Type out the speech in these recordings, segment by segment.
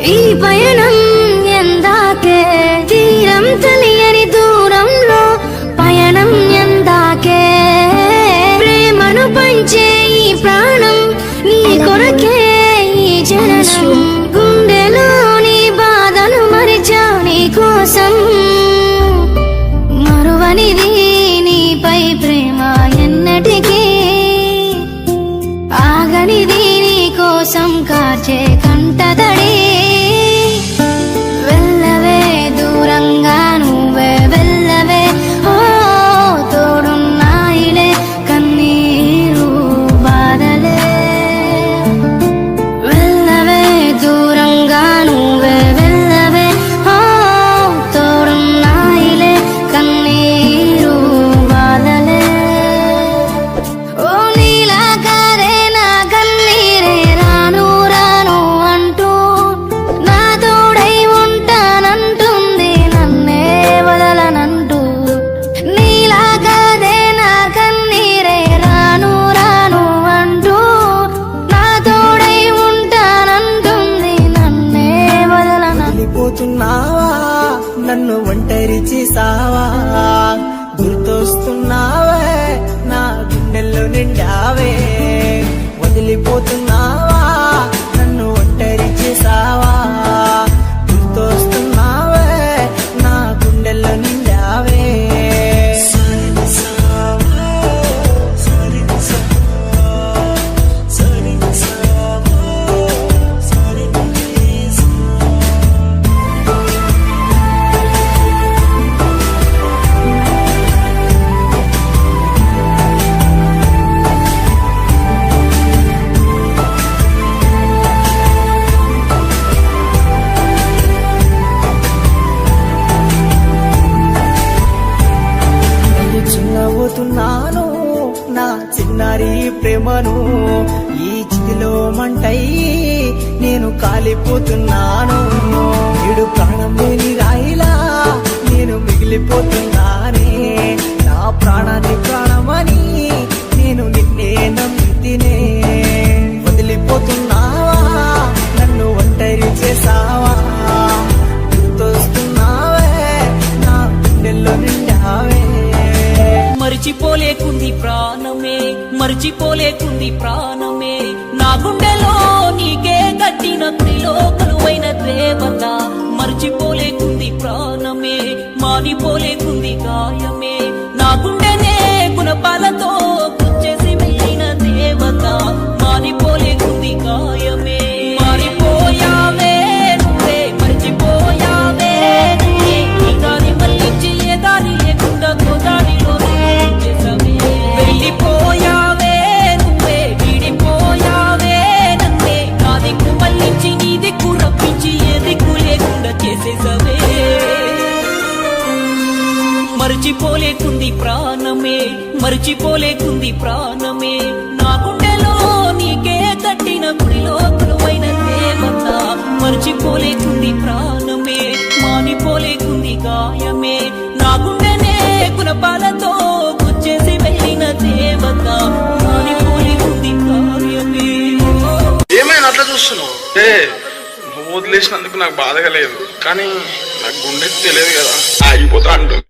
ఈ పయనం ఎందాకే తీరం తెలియని దూరంలో పయనం ఎందాకే ప్రేమను పంచే ఈ ప్రాణం నీ కొరకే ఈ జననం గుండెలోని బాధను మరిచా నీ కోసం మరువనిది నీపై ప్రేమ ఎన్నటికీ ఆగనిది నీ కోసం కార్చే కంటదడి వెళ్ళవే దూరంగా నువ్వే వెళ్ళవే ఓ తోడున్నాయిలే కన్నీరు బాధలే వెళ్ళవే దూరంగా నువ్వే వెళ్ళవే ఓ తోడున్నాయిలే కన్నీరు బాధలే ఓ నీలా కాదే నా కన్నీరే రాను రాను అంటూ నా తోడై ఉంటానంటుంది నన్నే వదలనంటూ నీలా కాదే నా కన్నీరే రాను రాను అంటూ నా తోడై ఉంటానంటుంది నన్నే వదలనంటూ వెళ్ళిపోతున్నావా నన్ను ఒంటరి చేసావా గుర్తొస్తున్నావే నా గుండెల్లో నిండావే వదిలిపోతున్నావా నన్ను ఒంటరి చేసావా గుర్తొస్తున్నావే నా గుండెల్లో నిండావే చిన్నబోతున్నాను నా చిన్నారి ప్రేమను ఈ చితిలో మంటై నేను కాలిపోతున్నాను ఇడు ప్రాణం లేని రాయిలా నేను మిగిలిపోతున్నానే నా ప్రాణాన్ని ప్రాణమని నేను నిన్నే నమ్మితినే వదిలిపోతున్నావా నన్ను ఒంటరి చేసావా గుర్తొస్తున్నావే నా గుండెల్లో నిండావే మరిచిపోలేకుంది ప్రాణమే మరిచిపోలేకుంది ప్రాణమే నా గుండెలో నీకే కట్టిన ప్రిలో కలువైన దేవత మరిచిపోలేకుంది ప్రాణమే మానిపోలేకుంది గాయమే నా గుండెనే గుణపాలతో గుచ్చేసి వెళ్ళిన దేవత మానిపోలేకుంది గాయమే మారిపోయావే నువ్వే మరిచిపోయావే నువ్వే ఈ దారి మళ్ళించి ఏ దారి లేకుండా గోదారిలోనే వెళ్ళిపోయావే నువ్వే విడిపోయావే నన్నే నా దిక్కు మళ్ళించి నీ దిక్కు రప్పించి ఏ దిక్కు లేకుండా చేసేసవే మరిచిపోలేకుంది ప్రాణమే మరిచిపోలేకుంది ప్రాణమే నా గుండెలో నీకే కట్టిన గుడిలో కొలువైన దేవత మరిచిపోలేకుంది ప్రాణమే మానిపోలేకుంది గాయమే నా గుండెనే గుణపాలతో గుచ్చేసి వెళ్ళిన దేవత మానిపోలేకుంది గాయమే ఏమైనా అట్లా చూస్తున్నావు నువ్వు వదిలేసినందుకు నాకు బాధగా లేదు కానీ నాకు గుండె తెలియదు కదా ఆగిపోతా అంటుంది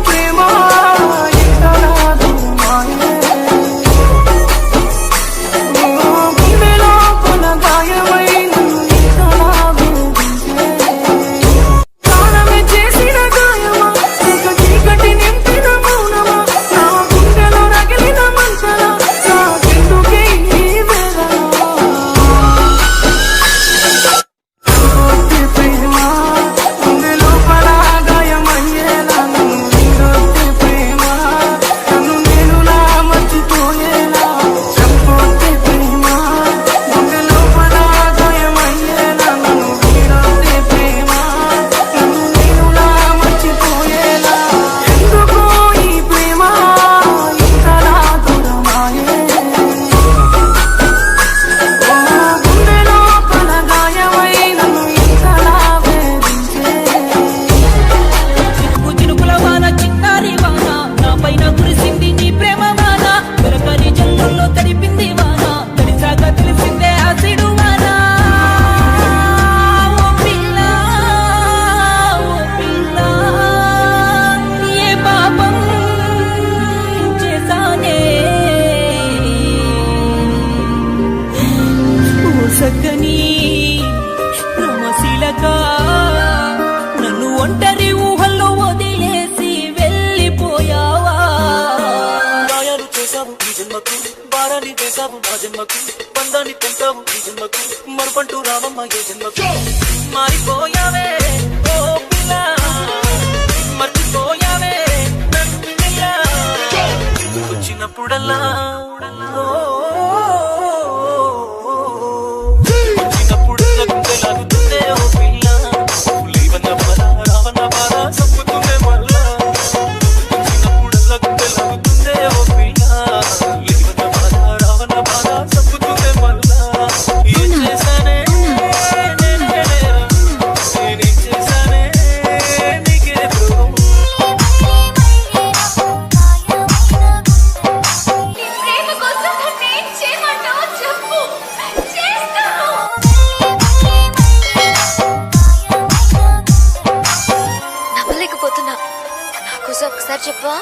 ప్రేమ జన్మకు భారాన్ని వేసావు నా జన్మకు బంధాన్ని పెంచావు ఈ జన్మకు మరుపంటూ రావమ్మ ఏ జన్మకు మారిపోయావే ఓ పిల్ల మర్చిపోయావే నన్నిలా వచ్చినప్పుడల్లా వచ్చినప్పుడల్లా గుండె లాగుతుందే ఓ పిల్ల లేవన్న బాధ రావన్న బాధ చంపుతుందే మళ్ళా వచ్చినప్పుడల్లా గుండె లాగుతుందే ఓ పిల్ల లేవన్న బాధ రావన్న బాధ చంపుతుందే మళ్ళా ఏం చేశానే నేనేం చేశానే నీకే ద్రోహం నీ ప్రేమ కోసం నేను చేయమంటావో చెప్పు చేస్తాను నవ్వలేకపోతున్నా నా కోసం ఒకసారి చెప్పవా